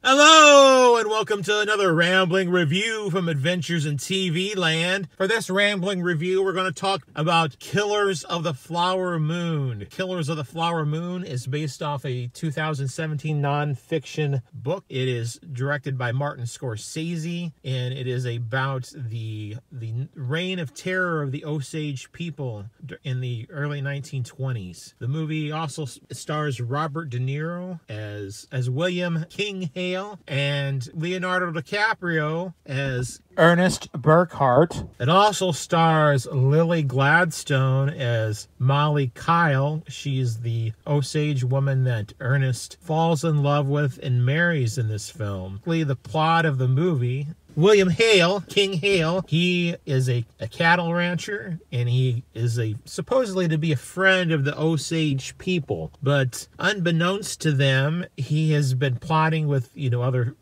Hello, and welcome to another Rambling review from Adventures in TV Land. For this Rambling review, we're going to talk about Killers of the Flower Moon. Killers of the Flower Moon is based off a 2017 nonfiction book. It is directed by Martin Scorsese, and it is about the reign of terror of the Osage people in the early 1920s. The movie also stars Robert De Niro as William King Hale and Leonardo DiCaprio as Ernest Burkhart. It also stars Lily Gladstone as Molly Kyle. She's the Osage woman that Ernest falls in love with and marries in this film. The plot of the movie: William Hale, King Hale, he is a cattle rancher, and he is supposedly to be a friend of the Osage people. But unbeknownst to them, he has been plotting with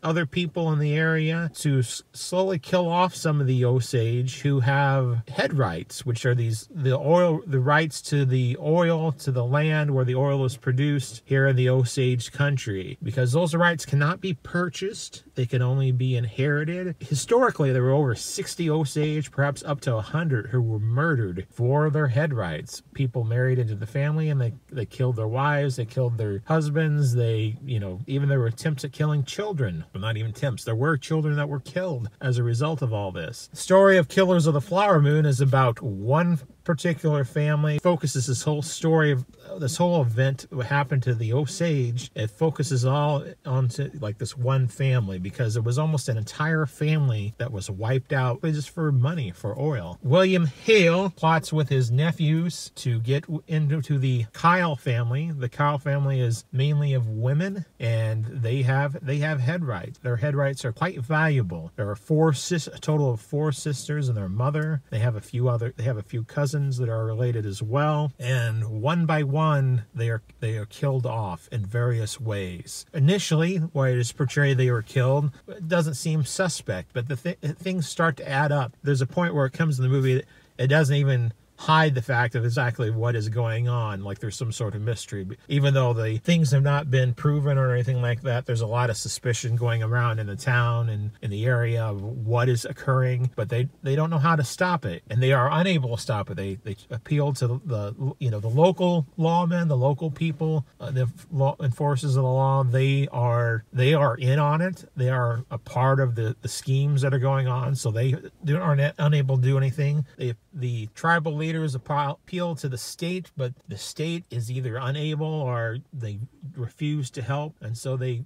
other people in the area to slowly kill off some of the Osage who have head rights, which are the rights to the oil, to the land where the oil is produced here in the Osage country. Because those rights cannot be purchased, they can only be inherited. Historically, there were over 60 Osage, perhaps up to 100, who were murdered for their head rights. People married into the family, and they killed their wives, they killed their husbands, even there were attempts at killing children. Well, not even attempts, there were children that were killed as a result of all this. The story of Killers of the Flower Moon is about one particular family. It focuses this whole story of this whole event, what happened to the Osage. It focuses all onto this one family, because it was almost an entire family that was wiped out just for money, for oil. William Hale plots with his nephews to get into the Kyle family. The Kyle family is mainly of women, and they have head rights. Their head rights are quite valuable. There are a total of 4 sisters and their mother. They have a few cousins that are related as well, and one by one they are killed off in various ways. Initially, why it is portrayed they were killed, it doesn't seem suspect, but things start to add up. There's a point where it comes in the movie that it doesn't even hide the fact of exactly what is going on, like there's some sort of mystery. Even though the things have not been proven or anything like that, there's a lot of suspicion going around in the town and in the area of what is occurring, but they don't know how to stop it, and they are unable to stop it. They appeal to the local lawmen, the local people, the law enforcers of the law. They are in on it. They are a part of the schemes that are going on, so they are unable to do anything. The tribal leaders appeal to the state, but the state is either unable or they refuse to help, and so they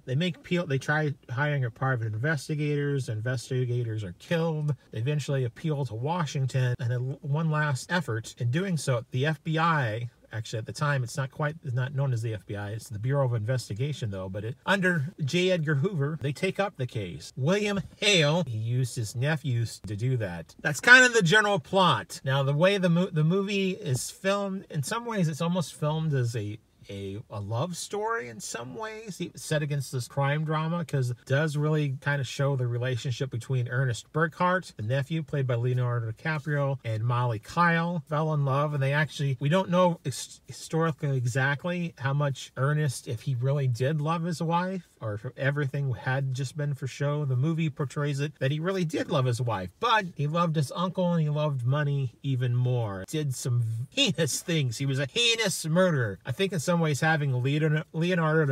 try hiring private investigators. Investigators are killed. They eventually appeal to Washington, and one last effort in doing so, the FBI. Actually, at the time, it's not known as the FBI. It's the Bureau of Investigation, though. But under J. Edgar Hoover, they take up the case. William Hale, he used his nephews to do that. That's kind of the general plot. Now, the way the movie is filmed, in some ways, it's almost filmed as a love story in some ways, set against this crime drama, because it does really kind of show the relationship between Ernest Burkhart, the nephew played by Leonardo DiCaprio, and Molly Kyle. Fell in love, and we don't know historically exactly how much Ernest, if he really did love his wife, or if everything had just been for show. The movie portrays it that he really did love his wife, but he loved his uncle and he loved money even more. Did some heinous things. He was a heinous murderer. I think in some ways having Leonardo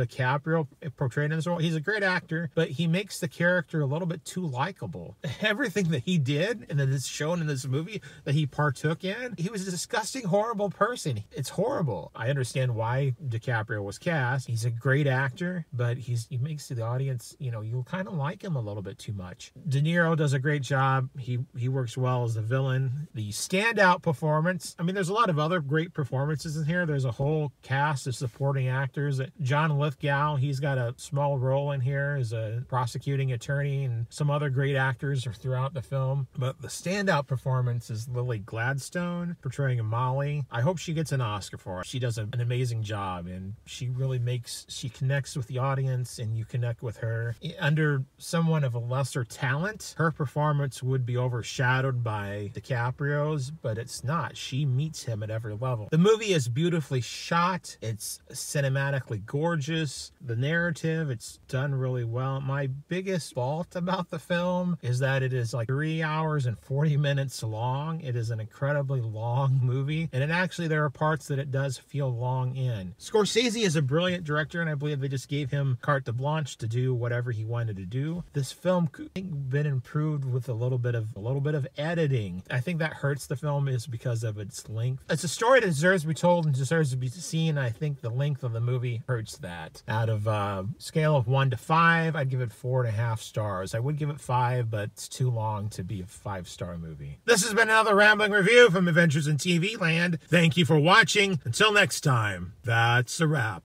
DiCaprio portrayed in this role, he's a great actor, but he makes the character a little bit too likable. Everything that he did and that is shown in this movie that he partook in, he was a disgusting, horrible person. It's horrible. I understand why DiCaprio was cast. He's a great actor, but he makes the audience, you'll kind of like him a little bit too much. De Niro does a great job. He works well as the villain. The standout performance, there's a lot of other great performances in here. There's a whole cast of supporting actors. John Lithgow, he's got a small role in here as a prosecuting attorney, and some other great actors are throughout the film. But the standout performance is Lily Gladstone portraying Molly. I hope she gets an Oscar for it. She does an amazing job, and she really connects with the audience, and you connect with her. Under someone of a lesser talent, her performance would be overshadowed by DiCaprio's, but it's not. She meets him at every level. The movie is beautifully shot. It's cinematically gorgeous. The narrative, it's done really well. My biggest fault about the film is that it is like 3 hours and 40 minutes long. It is an incredibly long movie, and there are parts that it does feel long in. Scorsese is a brilliant director, and I believe they just gave him carte blanche to do whatever he wanted to do. This film could have been improved with a little bit of editing. I think that hurts the film is because of its length. It's a story that deserves to be told and deserves to be seen. I think the length of the movie hurts that. Out of a scale of 1 to 5, I'd give it 4.5 stars. I would give it 5, but it's too long to be a 5-star movie. This has been another Rambling Review from Adventures in TV Land. Thank you for watching. Until next time, that's a wrap.